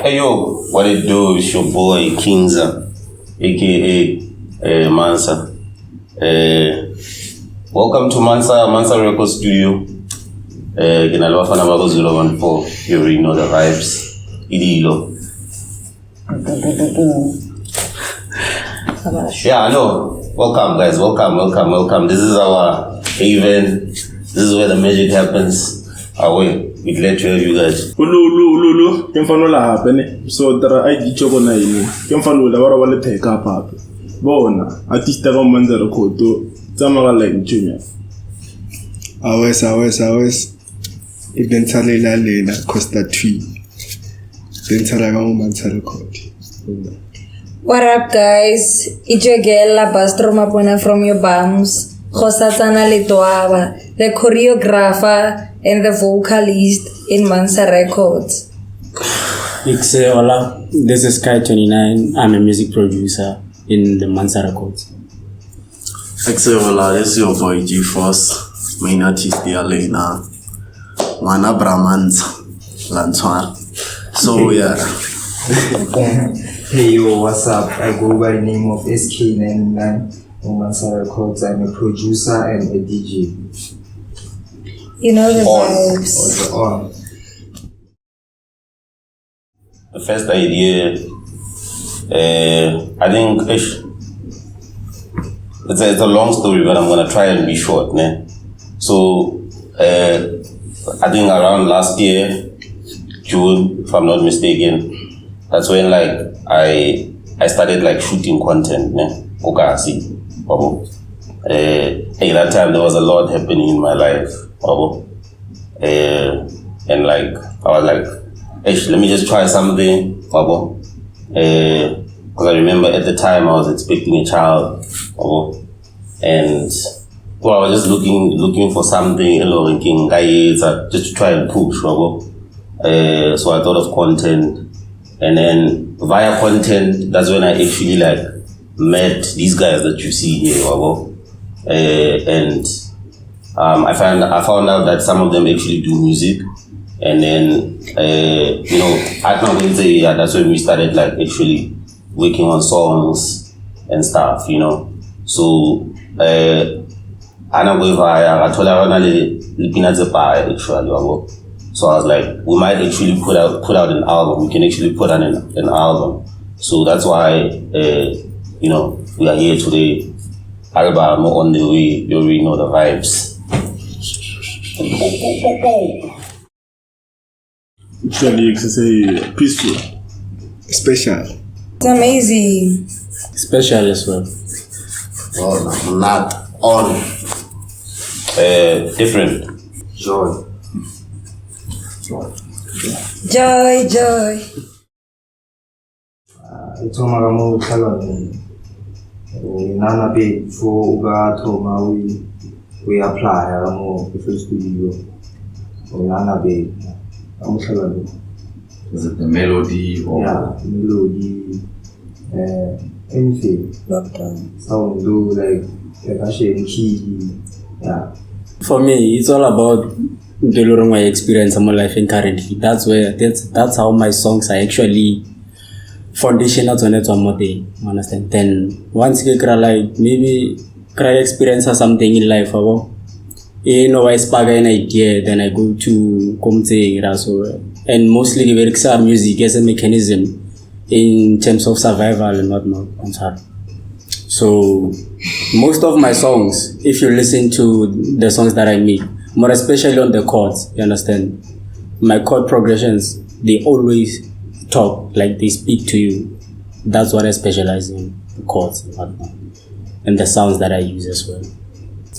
Hey yo, what it do? It's your boy Kingza, aka Mansa. Welcome to Mansa Records studio. Bafana Bafana 014. You already know the vibes. Idilo. Yeah, I know. Welcome guys, welcome. This is our haven. This is where the magic happens. Away. We'd let you guys. Ulu. Kemfanola happen. So there are ID chokona ini. Kemfanola wara wale take up up. Bona. Artista kama Mansa Records. Zama like junior. Always. Ibentale la Costa Tree. Bentala kama Mansa Records. What up, guys? It's your girl, La Bastroma Pona from your bums. Josatana Litoava, the choreographer and the vocalist in Mansa Records. Hola, this is Kai29. I'm a music producer in the Mansa Records. Hola, this is your boy G-Force, main artist the Alena. Mana Brahmans, Lantoine. So yeah. Hey yo, what's up? I go by the name of SK99 on Mansa Records. I'm a producer and a DJ. You know the vibes. The first idea, I think it's a long story, but I'm gonna try and be short, né? So, I think around last year, June, if I'm not mistaken, that's when like I started like shooting content, né? At that time there was a lot happening in my life, and like I was like, let me just try something, because I remember at the time I was expecting a child, and I was just looking for something, just to try and push, so I thought of content, and then via content, that's when I actually like met these guys that you see here, and I found out that some of them actually do music, and then I can't really say that's when we started like actually working on songs and stuff, So I told actually, so I was like, we might actually put out an album. We can actually put out an album. So that's why we are here today. Album on the way. You already know the vibes. Actually, it's a peaceful. Special. It's amazing. Special as well. Well, not on. Different. Joy. Ito magamu talon. Nana be for uga toma we apply mo the studio. Nana be is it the melody or melody anything. Sound do like key. Yeah. For me, it's all about delivering my experience in my life and currently. That's how my songs are actually foundational to it one more day. Understand? Then once you like maybe experience something in life, I spark an idea, then I go to Komte Raso, and mostly works music as a mechanism in terms of survival and whatnot. So most of my songs, if you listen to the songs that I make, more especially on the chords, you understand? My chord progressions, they always talk, like they speak to you. That's what I specialize in, the chords and whatnot. And the sounds that I use as well.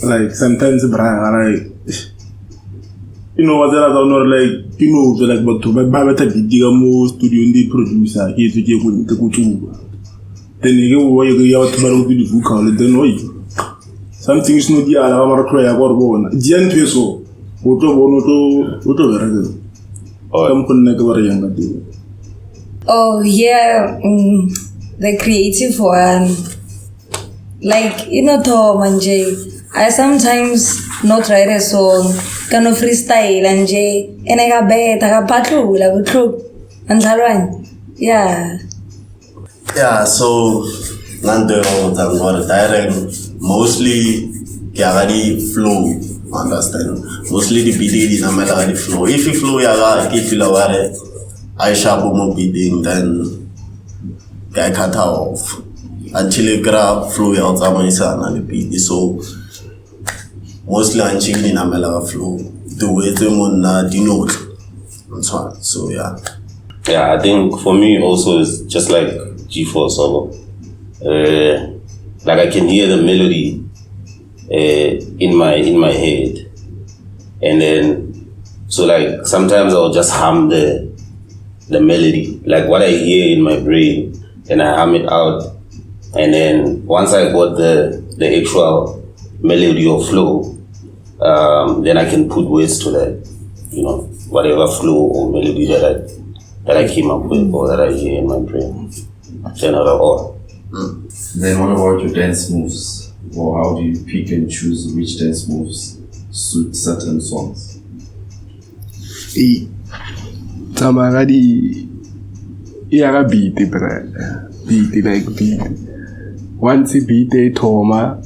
Like sometimes, like, what I don't know, like, like, but to buy better video studio in the producer, here to get with the good. Then you go where you go to the vocal, then know you. Some things no dia la mara cry about one. Dian peso. Auto. Oh yeah, the creative one. Like Tom and Jay, I sometimes not write a song, kind of freestyle and I got bad, I got patru, I would true, and Yeah. Yeah, so Nando direct mostly Kiagadi flow, understand? Mostly the beat is a flow. If you flow yaga, if you love I sharp mo beating, then I cut off. Until you grab flow out and the beat. So mostly I'm chilling in a flow. The way to denote. So yeah. Yeah, I think for me also it's just like G4 solo. Like I can hear the melody in my head, and then so like sometimes I'll just hum the melody, like what I hear in my brain, and I hum it out, and then once I got the actual melody or flow, then I can put words to that, you know, whatever flow or melody that I came up with or that I hear in my brain. General. Then what about your dance moves? Or how do you pick and choose which dance moves suit certain songs? Tamaradi Yara beat, beat like beat. Once you beat a toma,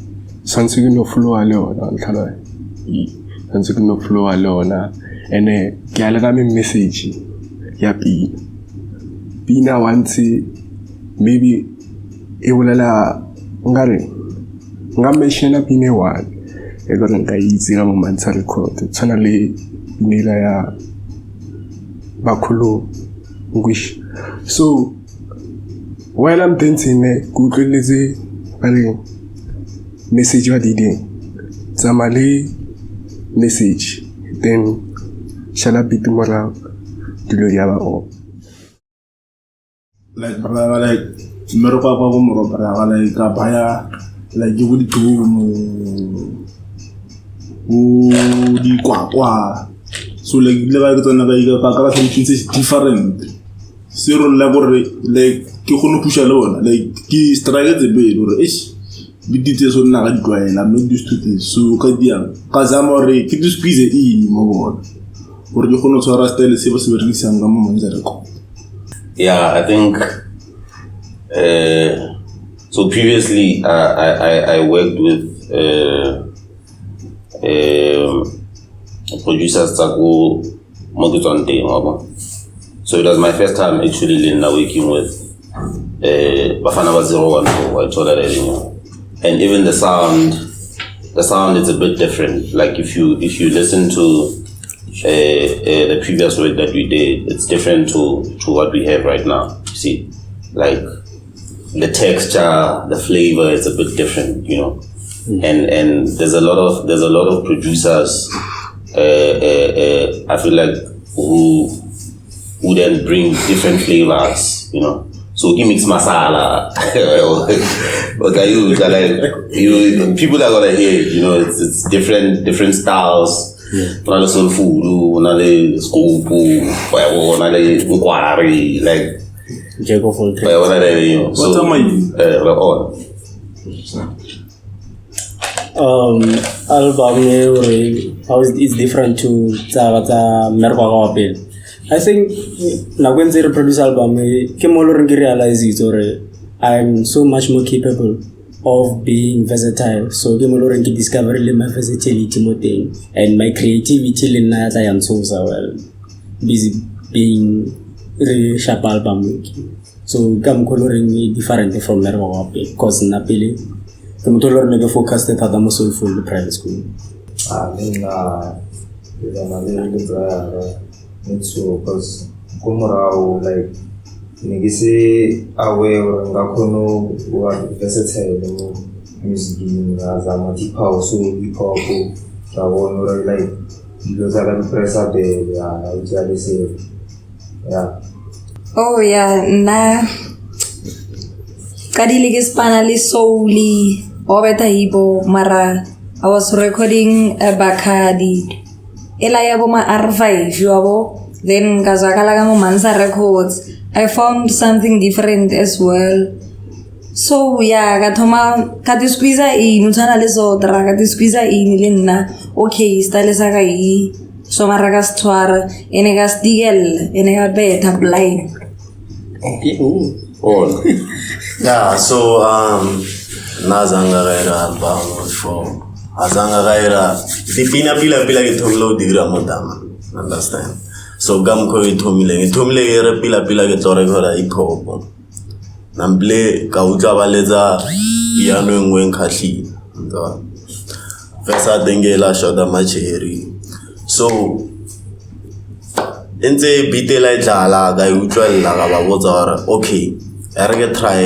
something no flow alone, something no flow alone, and a gallery message. Yapi. Bina once maybe it will allow Ngameshana Pine one. I got an easy Mansa Records. Channel Nila ya Bakulu Wish. So while I'm dancing, Google lazy message what did Zamali message. Then shall I be tomorrow? Like brother, like mero papa mo brother, like kabaya, like you would do di kwa. So like level to na ga kakala something is different. Zero level like ke khono pusha lona, like ki strike the bed or ish. Bidite so na ga ditwaela, I'm not used to this. So ka diang ka zama re ke dis squeeze mo bona. Yeah, I think so previously I worked with producers Taku Mogitonte. So it was my first time actually working with Bafana was 012. I told that, and even the sound is a bit different. Like if you listen to the previous work that we did, it's different to what we have right now. You see, like the texture, the flavor is a bit different, you know. And there's a lot of producers. I feel like who then bring different flavors, you know. So he mix masala. Okay, you people are gonna hear it, you know. It's different styles. Another soul food, another scoop, another inquiry, like Jago full thing. What am I? Album how is different to Merwa Bill. I think when they produce album, I realize it or I'm so much more capable of being versatile. So I discover my versatility and my creativity in that I am so well busy being really sharp album. So I'm coloring different from Merwa because Napili. I'm totally focused at the muscle for the private school. I mean, because Kumara, like, Nigisi aware or Ngakono were versatile music as a multi power, so we call Kawon like because I am press up the yeah. Oh yeah, nah. Kadiligis panali solely Obeta Ibo Mara. I was recording a Bacardi. Elayabo ma R5 yuabo. Then Kazakalaga Mansa Records. I found something different as well. So yeah, Katoma Katisquiza in Utana Lesodra, Katisquiza in Lina. Okay, Stalesagai. So Maragas Tuara, Enegas Diel, Enega Beta Blind. Oh. Yeah, so nazanga gaira album for azanga gaira dipina pila ke thomlo digra modama, understand? So gam ko ithomile ere pila ke tsore gora hip-hop namble ka utla baletsa piano engwe nkhahli ndo versa dengela shoda macheri. So entse bitela idlala ka utlwella ka ba botsa hore okay ere ke try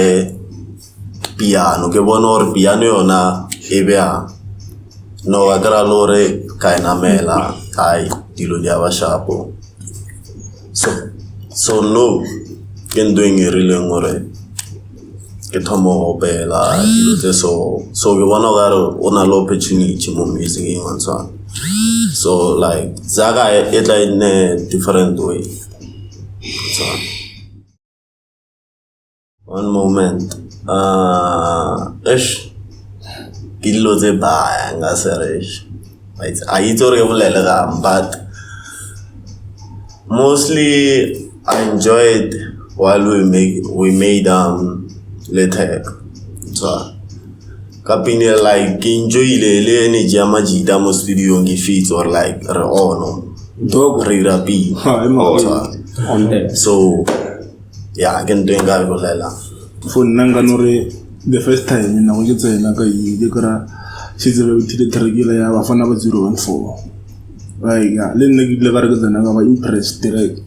piano ke bona hore piano yona e bea no wa kra lore ka enamela ai dilo dia ba shapo. So no can doing a really ngore ke thomo bela dilo tse so ke bona gare ona lo opportunity mo music in one song. So like Zaga it like in a different way. So one moment. Ish Kilo ze ba ngaseresh. Right. I but mostly I enjoyed while we made later. So kapini like enjoy le ni jama jida mo studio ngi feet or like re ono dog re rapi On there. so yeah I can do nga go lela for nanga nore the first time na go tsena ka ile kra sizebe uthile trigila ya Bafana ba 014 right yeah le nne ke le ba re ka tsena ba impressed direct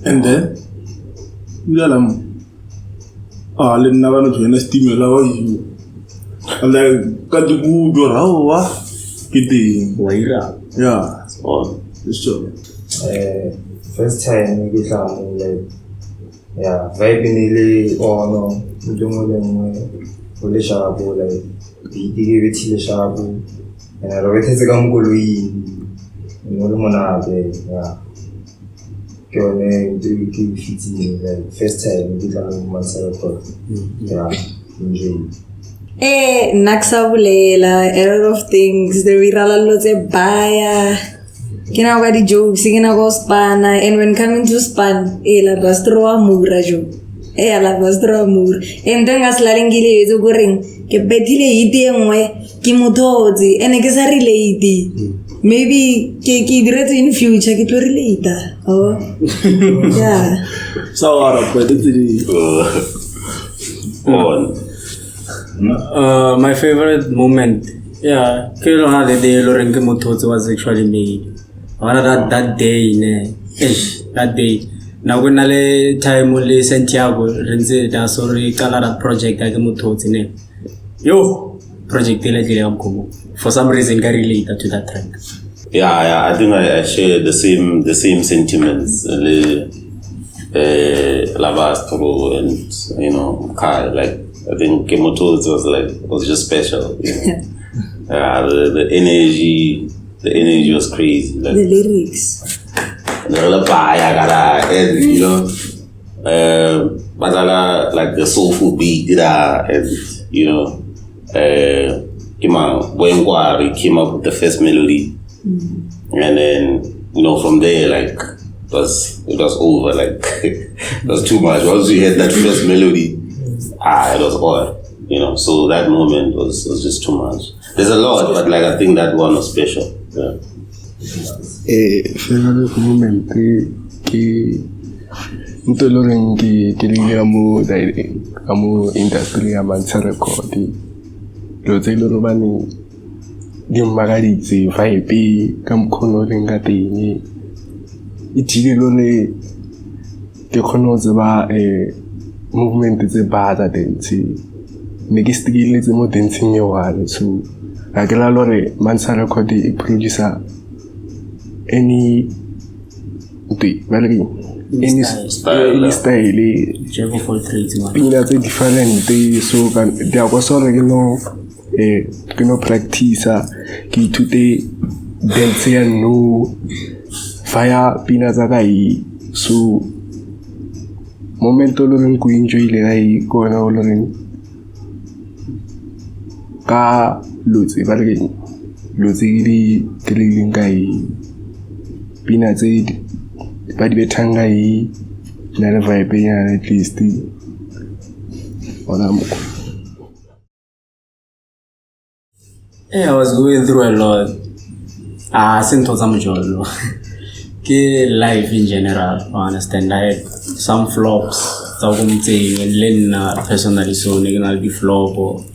and then ngalam le nna ba no tsena stimula wa you like got the good or how kiti Waira. yeah oh sure First time we get like yeah vibe nile ono ndumule ule shabu like bidige betile shabu na robethe ka mkoloi ngolo mona be yeah kone do ki fiti like first time we get Mansa Records yeah enjoy. Naksabulela, a lot of things. The viral lote baya. Kina wadi jokes, kina go spana, and when coming to span, la bastro amura jo. La bastro amur. And then as la lingile is going, ke betile ide mwe, ki mutozi, and ke sa relate. Maybe ke direct in future ke to relate. Oh. Yeah. So but it's on. My favorite moment, yeah, was actually made. That day, that day. Now when I time only Santiago, Renze, that's already color project I can to yo project for some reason I relate to that track. Yeah, I think I share the same sentiments. Lavastro and Kai, like I think Kemotos was just special. You know? The energy was crazy. Like, The lyrics. Like the soulful beat, and Boyangwari came up with the first melody, and then from there like it was over. Like it was too much. Once we had that first melody, it was hard. So that moment was just too much. There's a lot, but like I think that one was special. Yeah. Favorite moment ke ntoloreng ke le mo industry ya Mansa Records lo tse lo bane di magaditse vibe ka mkhono le nga teng itile lo le ke khono tseba movement tse bada dance ne ke stigile tse mo dancing yo wale so ga ke la lore Mansa Records e producer any any style Jago for 3 pina tse different so kan dia go so re no practice ke ithute dance ya no fire pina tsa kai so momento lo reng go enjoy le ai go na lo reng ka lotse ba le lotse di trilling kai pina tse ba di betanga nale vibe nyana at least ona mo. I was going through a lot. Since I'm jolly. Life in general, I understand. I had some flops. So I'm saying, and then personally, so I'll be flop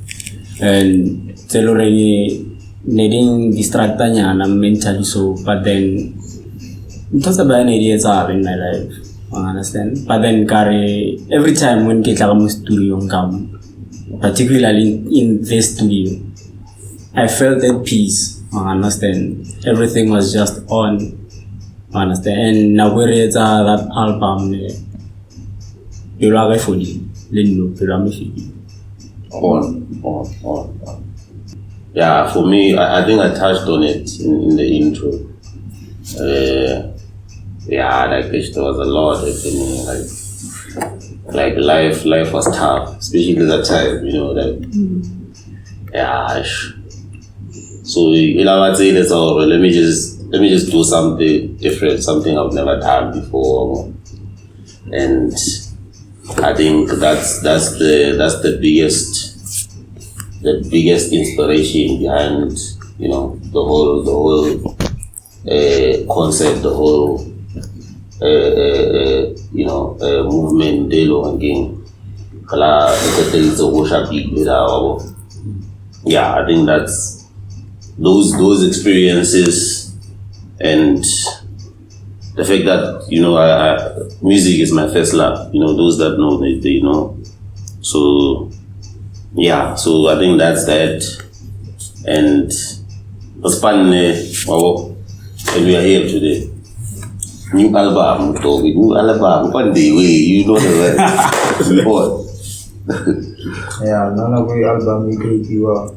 and tell already needing distractanya and I'm mentally so. But then it was about ideas are in my life. I understand. But then every time when get a studio come, particularly in this studio, I felt at peace. I understand. Everything was just on. I understand. And now we're at that album. You are fully. On. Yeah, for me, I think I touched on it in the intro. Yeah, like there was a lot happening. Like life was tough, especially at that time. You know, like yeah. So I would say that's all. Let me just do something different, something I've never done before, and I think that's the biggest inspiration behind, you know, the whole concept, the whole movement, Delo again. Yeah, I think that's those experiences and the fact that, you know, music is my first love. You know, those that know, they know. So yeah, so I think that's that. And it's fun, and we are here today. New album, one day, you know the word. Yeah, none of the album we create you are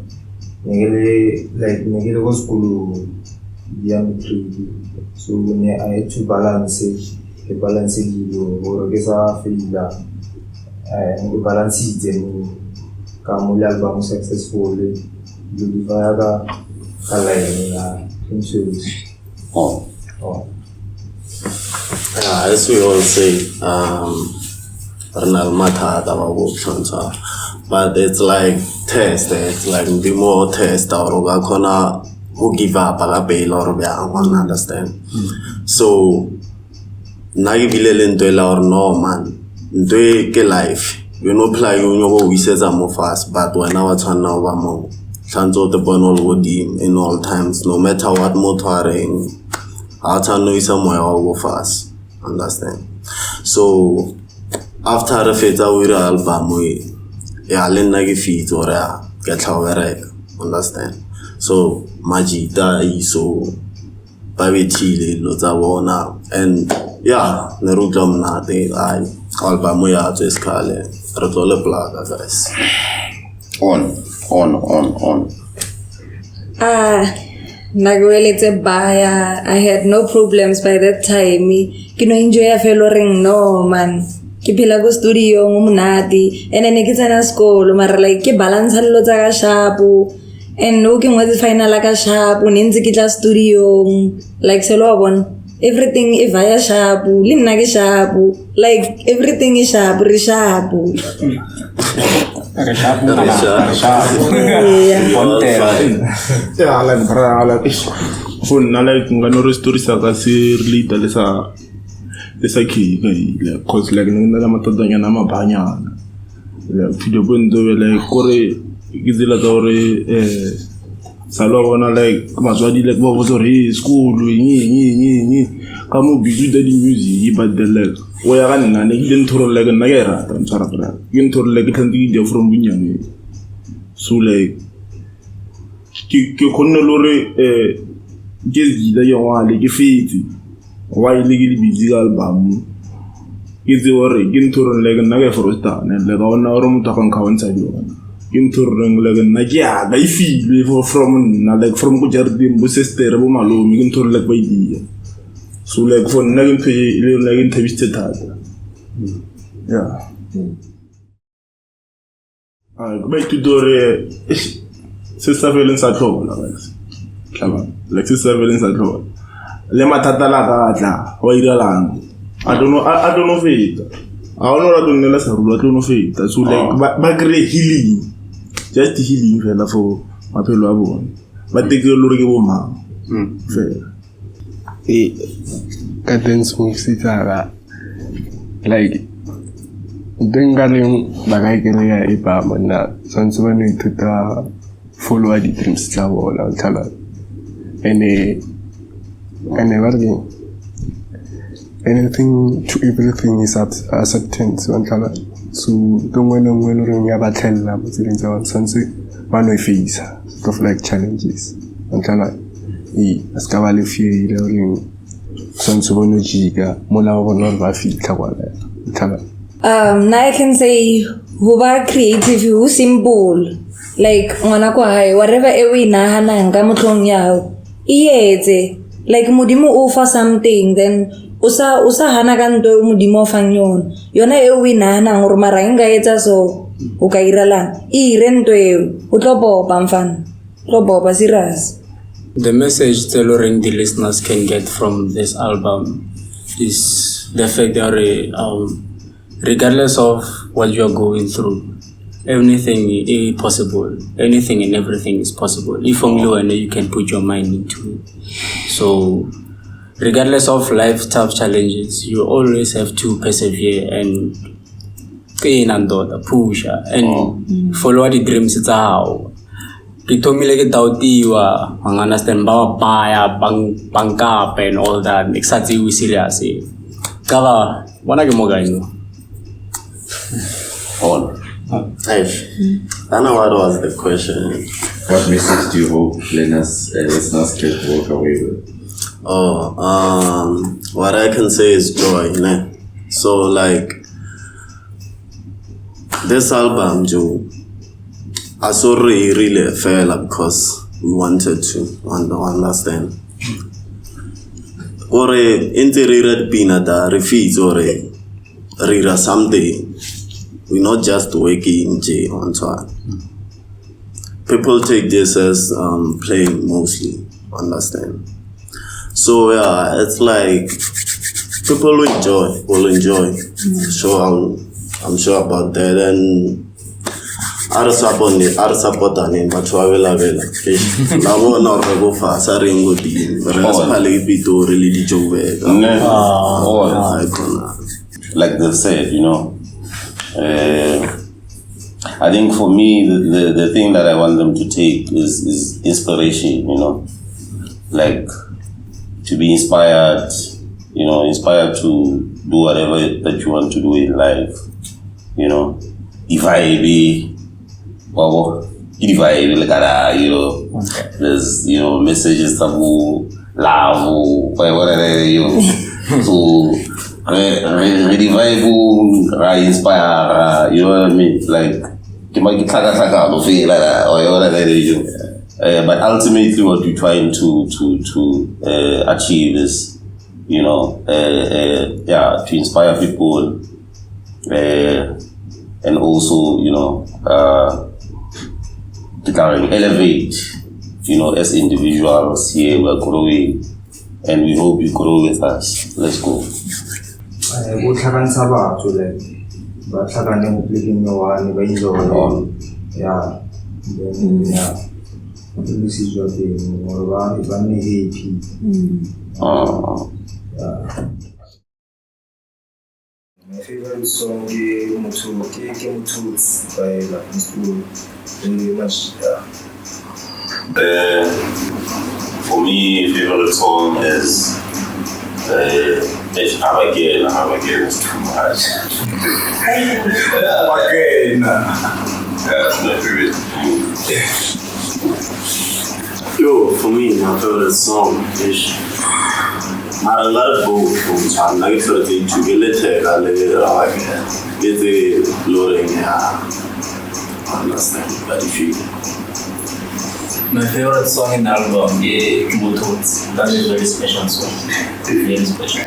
negele go school young creative. So when I had to balance it, or get a feel and balance it and come album successfully. You divide a as we all say, but it's like test, it's like be more test or who give up a bail or understand. So now you will or no man, do life. You know, play you know we says I'm fast, but when I was on now more. Chanzo the bonol would in all times, no matter what motoring, I'll know you somewhere I'll go fast. Understand? So after the feta with the album, yeah, I'll not give feet or get our understand? So Majita is so Baby Chile, Lotavona, and yeah, Nerugam Nate, I album ya to Scale, Rotola Plaga, guys. On. Nagweletse baya. I had no problems by that time. Kino enjoy a fellow ring no man. Kipila go studio munati. And then nikita school mara like ke balance hallo tsa shapu. And no ke ngwetse final ka shapu ninzi kitla studio like selo bon. Everything is via shapu, limna ke shapu. Like everything is shapu, rishapu. Yeah, like brother, phone na like ngano story sa kasi relate lesa ki like cause like nna la matadanya na mabanyana. Like video bondo like kore gizela dore salo bona like mazwadi like bo zore school ni kamu bidu da di music but the like waya kan na ne gidan toro like na yara tan tsara bra gidan toro like tan di de from bunyane so like ki konno lore gezi da yawa le ke fiti why le gi busy album gize wore gidan toro like na ga frosta ne le ga ona oro mutakan kawansa di ona Ginturang like Nagia, I feel from like from Gujardim, Busister, Bumalo, Gintur like by the so like for Nagin pay like intervisted. Yeah. I go back to Dore Sister Valence at home. Like Sister Valence at home. Lema Tatala, Wairalan. I don't know feta. I don't know that on the Saru, I don't know feta. So like back healing. Just healing for my fellow. But take your look at fair. Cadence moves it like Dengaling Bagaya Ibamana, Sansoni to the follow the dreams travel and tell her. Anything to everything is acceptance one color. So don't when you have a tell them sunset one way face stuff like challenges and color. As Cavalli fear Sansuano Giga, Mola Norva feet color. Now I can say who are creative, who symbol like whatever ewe na hana ngamutlong yao. Iyete like mudimo offer something then usa hana kanto mudimo fanyon yona ewe na hana ngurumara ingaeta so ukairala irento utlobo pamfan utlobo serious. The message tailoring the listeners can get from this album is the fact that regardless of what you are going through, anything is possible. Anything and everything is possible. If only you can put your mind into it. So, regardless of life tough challenges, you always have to persevere and push and follow the dreams. It's how. Kita miliki tautiwa, understand bawa paya, bangkap and all that. Exactly we serious. Kava, mana kemoga ini? On. Hey, I know what was the question. What message do you hope listeners can walk away with? What I can say is joy, né? So like this album, Joe, I saw really fair because we wanted to understand. Or integrated pinata refeeds or rira someday. We're not just working on time. People take this as playing mostly, understand? So yeah, it's like people will enjoy. So I'm sure about that. And our support on but travel. Lavo no go fast. I ring good. Really the job. Like they said, I think for me, the thing that I want them to take is inspiration, like to be inspired, inspired to do whatever that you want to do in life, there's, messages tabu, love, whatever, so, really vibe, inspire, you know what I mean? Like, you might get feel like that, or whatever, but ultimately, what we're trying to achieve is, to inspire people, and also, to elevate, as individuals here, we're growing, and we hope you grow with us. Let's go. My favorite song is by very much. For me, favorite song is Again is too much. Again. That's my favorite. Yo, for me, my favorite song is not a lot of both from time. Like for the to get the loading, understand, but if you. My favorite song in the album is Upclose. That is a very special song. Very special.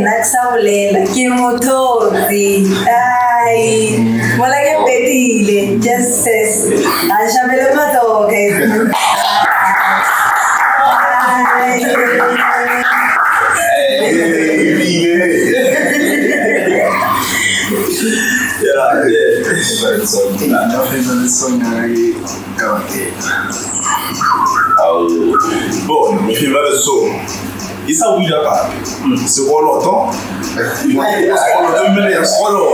Naksabulela Kimotozi. Ay, mola que pedile. Just says, Ashabele Matoke. Favorite song. My favorite song Bon, my favorite song. It's a weird part. Sekoloto. Sekoloto. Sekoloto.